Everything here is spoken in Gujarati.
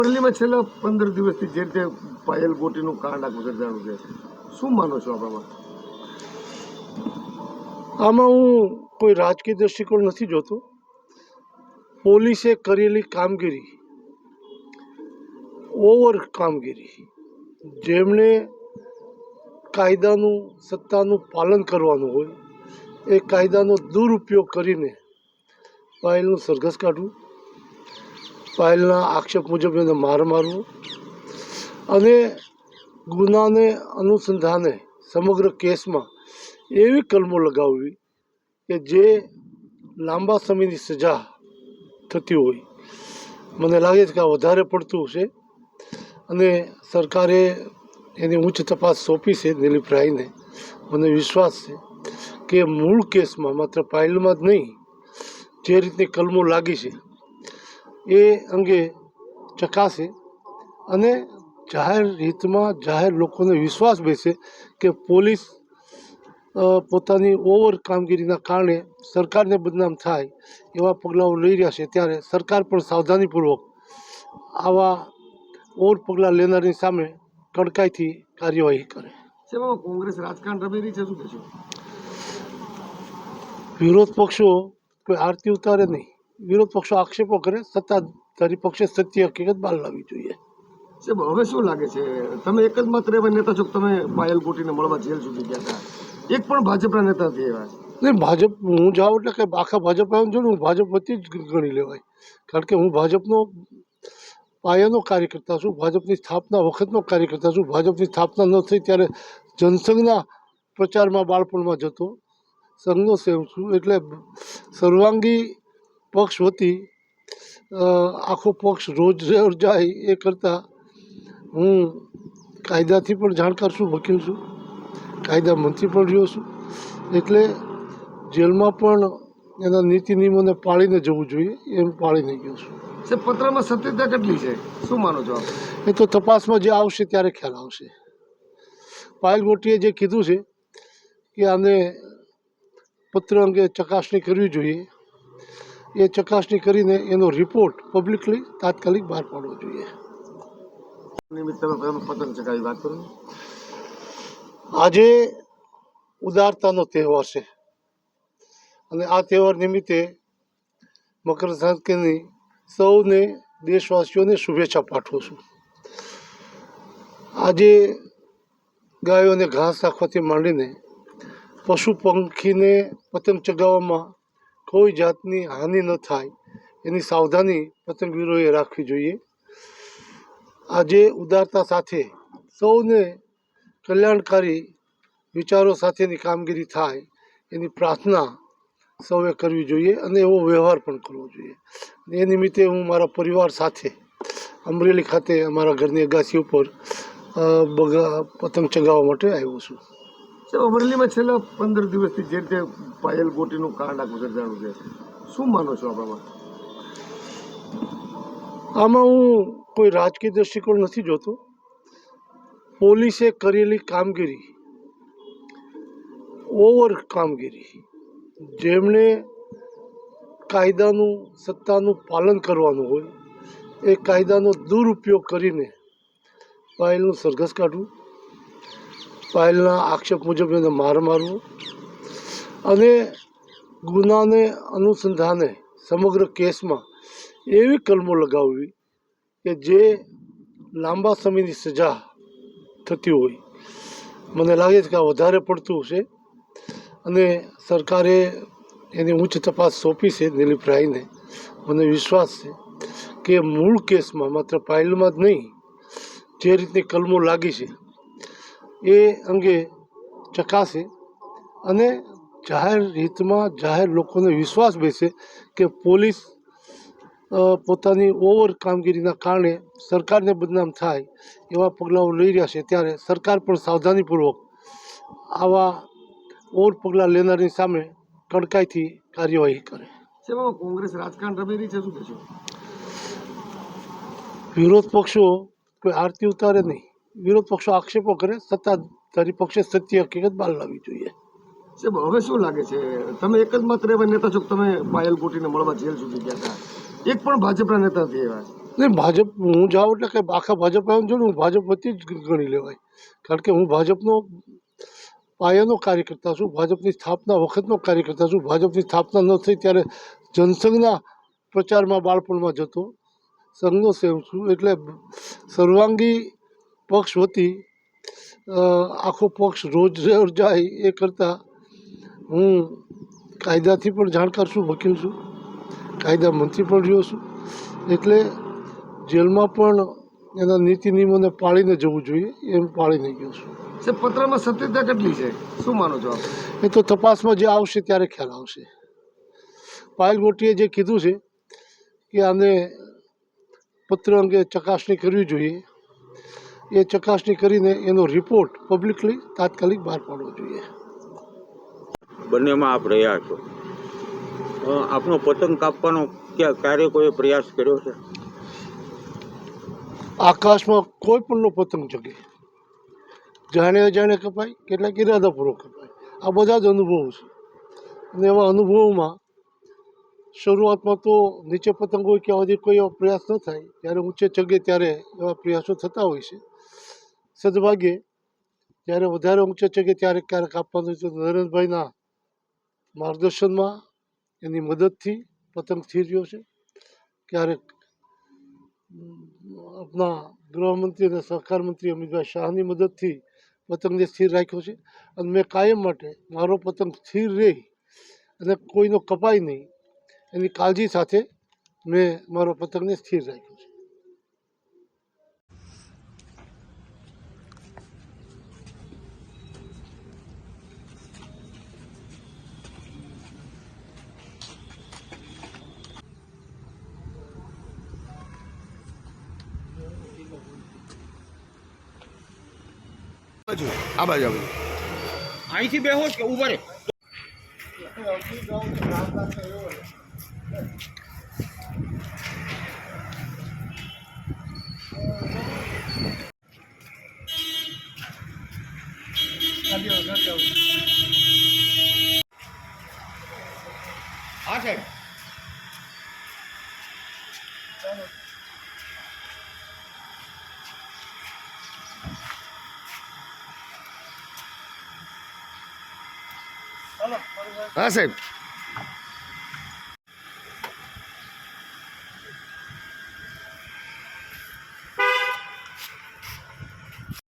અમરેલીમાં છેલ્લા 15 દિવસથી જે રીતે પાયલ ગોટીનું કાંડ આખું સર્જાણું છે, શું માનો છો આમાં? આમાં હું કોઈ રાજકીય દ્રષ્ટિકોણ નથી જોતો. પોલીસે કરેલી કામગીરી ઓવર કામગીરી, જેમણે કાયદાનું સત્તાનું પાલન કરવાનું હોય એ કાયદાનો દુરુપયોગ કરીને પાયલનું સરઘસ કાઢવું, પાયલના આક્ષેપ મુજબ એને મારવો અને ગુનાને અનુસંધાને સમગ્ર કેસમાં એવી કલમો લગાવવી કે જે લાંબા સમયની સજા થતી હોય. મને લાગે છે કે આ વધારે પડતું છે અને સરકારે એની ઉચ્ચ તપાસ સોંપી છે દિલીપ રાયને. મને વિશ્વાસ છે કે મૂળ કેસમાં માત્ર પાયલમાં જ નહીં, જે રીતની કલમો લાગી છે એ અંગે ચકાસે અને જાહેર હિતમાં જાહેર લોકોને વિશ્વાસ બેસે કે પોલીસ પોતાની ઓવર કામગીરીના કારણે સરકારને બદનામ થાય એવા પગલાઓ લઈ રહ્યા છે. ત્યારે સરકાર પણ સાવધાનીપૂર્વક આવા ઓવર પગલાં લેનારની સામે કડકાઈથી કાર્યવાહી કરે. કોંગ્રેસ રાજકારણ રમી રહી છે, શું કહેશો? વિરોધ પક્ષો કોઈ આરતી ઉતારે નહીં, વિરોધ પક્ષો આક્ષેપો કરે, સત્તાધારી પક્ષે સત્ય હકીકત બહાર લાવવી જોઈએ. હવે શું લાગે છે, તમે એક જ માત્ર એવા નેતા છો, તમે પાયલ ગોટીને મળવા જેલ સુધી ગયા હતા, એક પણ ભાજપના નેતા નથી એવા? નહીં, ભાજપ હું જાઉં એટલે કે આખા ભાજપ આવ્યું છું ને, હું ભાજપ વતી જ ગણી લેવાય. કારણ કે હું ભાજપનો પાયાનો કાર્યકર્તા છું, ભાજપની સ્થાપના વખતનો કાર્યકર્તા છું. ભાજપની સ્થાપના ન થઈ ત્યારે જનસંઘના પ્રચારમાં બાળપણમાં જતો, સંઘનો સેવક છું. એટલે સર્વાંગી પક્ષ વતી આખો પક્ષ રોજ જાય એ કરતાં હું કાયદાથી પણ જાણકાર છું, વકીલ છું, કાયદા મંત્રી પણ રહ્યો છું. એટલે જેલમાં પણ એના નીતિ નિયમોને પાળીને જવું જોઈએ, એમ પાળીને ગયો છું. પત્રમાં સત્યતા કેટલી છે, શું માનો છો આપ? એ તો તપાસમાં જે આવશે ત્યારે ખ્યાલ આવશે. પાયલ ગોટીએ જે કીધું છે કે આને પત્ર અંગે ચકાસણી કરવી જોઈએ, એ ચકાસણી કરીને એનો રિપોર્ટ પબ્લિકલી તાત્કાલિક બહાર પાડવો જોઈએ. પતંગ ચગાવી વાત કરું. આજે ઉદારતાનો તહેવાર છે અને આ તહેવાર નિમિત્તે મકર સંક્રાંતિની સૌને દેશવાસીઓને શુભેચ્છા પાઠવું છું. આજે ગાયોને ઘાસ રાખવાથી માંડીને પશુ પંખીને પતંગ ચગાવવામાં કોઈ જાતની હાનિ ન થાય એની સાવધાની પતંગવીરોએ રાખવી જોઈએ. આજે ઉદારતા સાથે સૌને કલ્યાણકારી વિચારો સાથેની કામગીરી થાય એની પ્રાર્થના સૌએ કરવી જોઈએ અને એવો વ્યવહાર પણ કરવો જોઈએ. એ નિમિત્તે હું મારા પરિવાર સાથે અમરેલી ખાતે અમારા ઘરની અગાસી ઉપર પતંગ ચગાવવા માટે આવ્યો છું. અમરેલીમાં છેલ્લા 15 દિવસથી જે રીતે પાયલ ગોટીનું કાંડ આખું સર્જાણું છે, શું માનો છો આમાં? આમાં હું કોઈ રાજકીય દ્રષ્ટિકોણ નથી જોતો. પોલીસે કરેલી કામગીરી ઓવર કામગીરી, જેમણે કાયદાનું સત્તાનું પાલન કરવાનું હોય એ કાયદાનો દુરુપયોગ કરીને પાયલનું સરઘસ કાઢવું, પાયલના આક્ષેપ મુજબ એને મારવો અને ગુનાને અનુસંધાને સમગ્ર કેસમાં એવી કલમો લગાવવી કે જે લાંબા સમયની સજા થતી હોય. મને લાગે છે કે આ વધારે પડતું છે અને સરકારે એની ઉચ્ચ તપાસ સોંપી છે દિલીપ રાયને. મને વિશ્વાસ છે કે મૂળ કેસમાં માત્ર પાયલમાં જ નહીં, જે રીતની કલમો લાગી છે એ અંગે ચકાસે અને જાહેર હિતમાં જાહેર લોકોને વિશ્વાસ બેસે કે પોલીસ પોતાની ઓવર કામગીરીના કારણે સરકારને બદનામ થાય એવા પગલાઓ લઈ રહ્યા છે. ત્યારે સરકાર પણ સાવધાનીપૂર્વક આવા ઓવર પગલાં લેનારની સામે કડકાઈથી કાર્યવાહી કરે. કોંગ્રેસ રાજકારણ રમી રહી છે, શું કહેશો? વિરોધ પક્ષો કોઈ આરતી ઉતારે નહીં, વિરોધ પક્ષો આક્ષેપો કરે, સત્તાધારી પક્ષે સત્ય હકીકત બહાર લાવવી જોઈએ. હવે શું લાગે છે, તમે એક જ માત્ર એવા નેતા છો, તમે પાયલ ગોટીને મળવા જેલ સુધી ગયા હતા, એક પણ ભાજપના નેતા નથી એવા? નહીં, ભાજપ હું જાઉં એટલે કે આખા ભાજપ આવ્યું છું ને, હું ભાજપ વતી જ ગણી લેવાય. કારણ કે હું ભાજપનો પાયાનો કાર્યકર્તા છું, ભાજપની સ્થાપના વખતનો કાર્યકર્તા છું. ભાજપની સ્થાપના ન થઈ ત્યારે જનસંઘના પ્રચારમાં બાળપણમાં જતો, સંઘનો સેવક છું. એટલે સર્વાંગી પક્ષ વતી આખો પક્ષ રોજ જાય એ કરતાં હું કાયદાથી પણ જાણકાર છું, વકીલ છું, કાયદા મંત્રી પણ રહ્યો છું. એટલે જેલમાં પણ એના નીતિ નિયમોને પાળીને જવું જોઈએ એમ પાળીને ગયો છું. સાહેબ, પત્રમાં સત્યતા કેટલી છે, શું માનો છો આપ? એ તો તપાસમાં જે આવશે ત્યારે ખ્યાલ આવશે. પાયલ ગોટીએ જે કીધું છે કે આને પત્ર અંગે ચકાસણી કરવી જોઈએ, એ ચકાસણી કરીને એનો રિપોર્ટ પબ્લિકલી તાત્કાલિક બહાર પાડવો જોઈએ. બંનેમાં આપ રહ્યા છો, આપનો પતંગ કાપવાનો ક્યારે કોઈ પ્રયાસ કર્યો છે? આકાશમાં કોઈ પણનો પતંગ જગે, જાણે અજાણે કપાય, કેટલાક ઇરાદાપૂર્વક કપાય. આ બધા જ અનુભવો છે. અને એવા અનુભવોમાં શરૂઆતમાં તો નીચે પતંગ હોય કે હજી કોઈ એવો પ્રયાસ ન થાય, ત્યારે ઊંચે ચગે ત્યારે એવા પ્રયાસો થતા હોય છે. સદભાગ્યે જ્યારે વધારે ઊંચે ચગે ત્યારે ક્યારેક આપવાનું છે. નરેન્દ્રભાઈના માર્ગદર્શનમાં, એની મદદથી પતંગ સ્થિર રહ્યો છે. ક્યારેક આપણા ગૃહમંત્રી અને સહકાર મંત્રી અમિતભાઈ શાહની મદદથી પતંગને સ્થિર રાખ્યો છે. અને મેં કાયમ માટે મારો પતંગ સ્થિર રહે અને કોઈનો કપાય નહીં એની કાળજી સાથે મેં મારો પતંગને સ્થિર રાખ્યો છે. આ બાજુ અહીંથી બેહો કે ઉભા રહે? હા સાહેબ. હા સાહેબ.